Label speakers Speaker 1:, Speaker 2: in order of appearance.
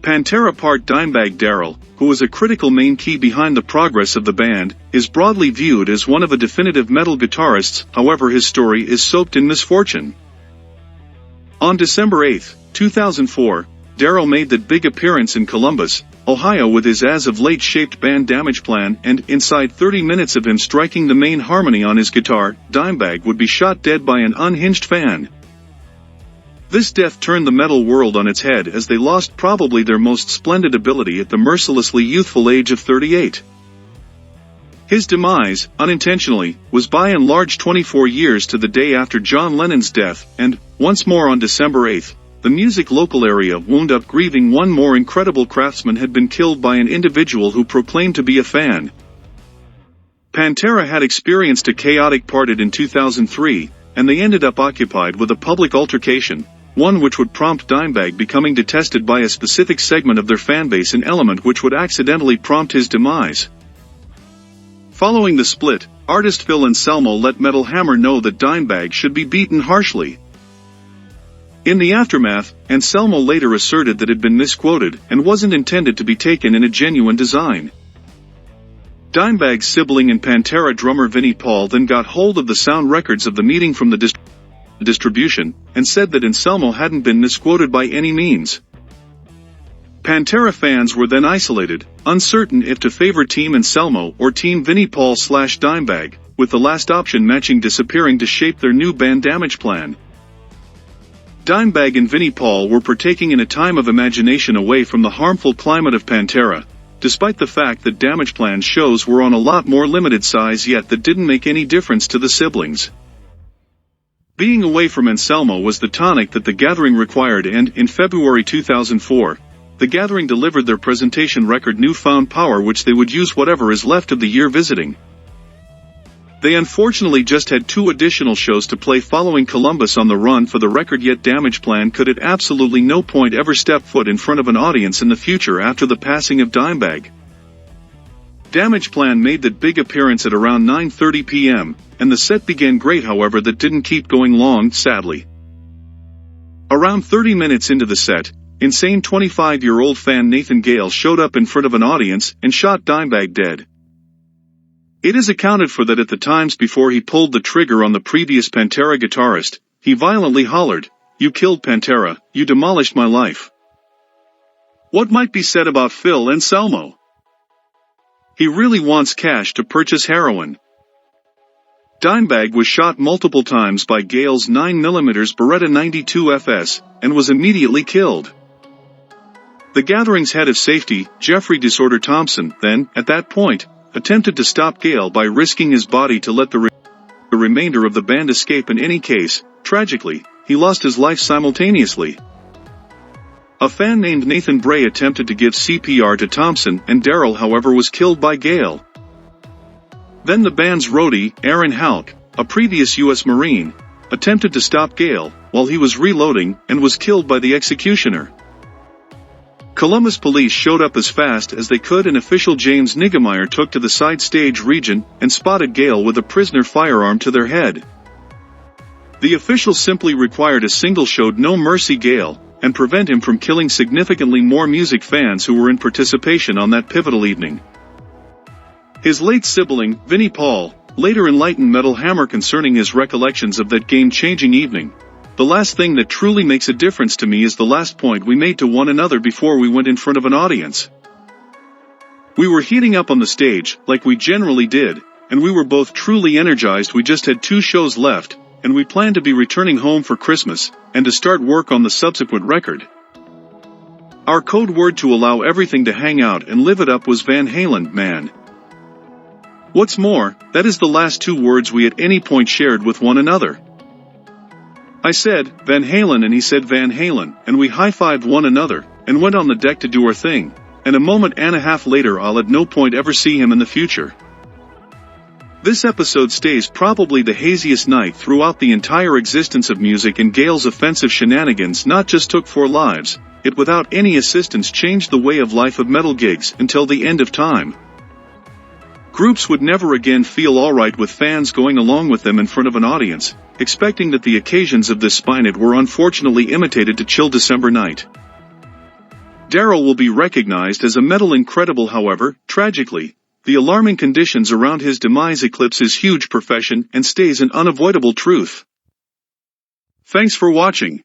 Speaker 1: Pantera part Dimebag Darrell, who was a critical main key behind the progress of the band, is broadly viewed as one of the definitive metal guitarists. However, his story is soaked in misfortune. On December 8, 2004, Darrell made that big appearance in Columbus, Ohio with his as-of-late shaped band Damageplan, and inside 30 minutes of him striking the main harmony on his guitar, Dimebag would be shot dead by an unhinged fan. This death turned the metal world on its head as they lost probably their most splendid ability at the mercilessly youthful age of 38. His demise, unintentionally, was by and large 24 years to the day after John Lennon's death, and, once more on December 8, the music local area wound up grieving one more incredible craftsman had been killed by an individual who proclaimed to be a fan. Pantera had experienced a chaotic parted in 2003, and they ended up occupied with a public altercation, one which would prompt Dimebag becoming detested by a specific segment of their fanbase, an element which would accidentally prompt his demise. Following the split, artist Phil Anselmo let Metal Hammer know that Dimebag should be beaten harshly. In the aftermath, Anselmo later asserted that it had been misquoted and wasn't intended to be taken in a genuine design. Dimebag's sibling and Pantera drummer Vinnie Paul then got hold of the sound records of the meeting from the distribution, and said that Anselmo hadn't been misquoted by any means. Pantera fans were then isolated, uncertain if to favor Team Anselmo or Team Vinnie Paul / Dimebag, with the last option matching disappearing to shape their new band Damageplan. Dimebag and Vinnie Paul were partaking in a time of imagination away from the harmful climate of Pantera, despite the fact that Damageplan shows were on a lot more limited size, yet that didn't make any difference to the siblings. Being away from Anselmo was the tonic that the Gathering required, and, in February 2004, the Gathering delivered their presentation record New Found Power, which they would use whatever is left of the year visiting. They unfortunately just had 2 additional shows to play following Columbus on the run for the record, yet Damageplan could at absolutely no point ever step foot in front of an audience in the future after the passing of Dimebag. Damageplan made that big appearance at around 9:30 p.m., and the set began great, however that didn't keep going long, sadly. Around 30 minutes into the set, insane 25-year-old fan Nathan Gale showed up in front of an audience and shot Dimebag dead. It is accounted for that at the times before he pulled the trigger on the previous Pantera guitarist, he violently hollered, "You killed Pantera, you demolished my life." What might be said about Phil Anselmo? He really wants cash to purchase heroin. Dimebag was shot multiple times by Gale's 9mm Beretta 92 FS, and was immediately killed. The Gathering's head of safety, Jeffrey Disorder Thompson, then, at that point, attempted to stop Gale by risking his body to let the remainder of the band escape. In any case, tragically, he lost his life simultaneously. A fan named Nathan Bray attempted to give CPR to Thompson, and Darrell, however, was killed by Gale. Then the band's roadie, Aaron Halk, a previous U.S. Marine, attempted to stop Gale while he was reloading and was killed by the executioner. Columbus police showed up as fast as they could, and official James Niggemeyer took to the side stage region and spotted Gale with a prisoner firearm to their head. The official simply required a single showed no mercy Gale, and prevent him from killing significantly more music fans who were in participation on that pivotal evening. His late sibling, Vinnie Paul, later enlightened Metal Hammer concerning his recollections of that game-changing evening. "The last thing that truly makes a difference to me is the last point we made to one another before we went in front of an audience. We were heating up on the stage, like we generally did, and we were both truly energized. We just had 2 shows left, and we planned to be returning home for Christmas, and to start work on the subsequent record. Our code word to allow everything to hang out and live it up was Van Halen, man. What's more, that is the last 2 words we at any point shared with one another. I said, Van Halen, and he said Van Halen, and we high-fived one another, and went on the deck to do our thing, and a moment and a half later I'll at no point ever see him in the future." This episode stays probably the haziest night throughout the entire existence of music, and Gale's offensive shenanigans not just took 4 lives, it without any assistance changed the way of life of metal gigs until the end of time. Groups would never again feel alright with fans going along with them in front of an audience, expecting that the occasions of this spined were unfortunately imitated to chill December night. Darrell will be recognized as a metal incredible. However, tragically, the alarming conditions around his demise eclipse his huge profession and stays an unavoidable truth. Thanks for watching.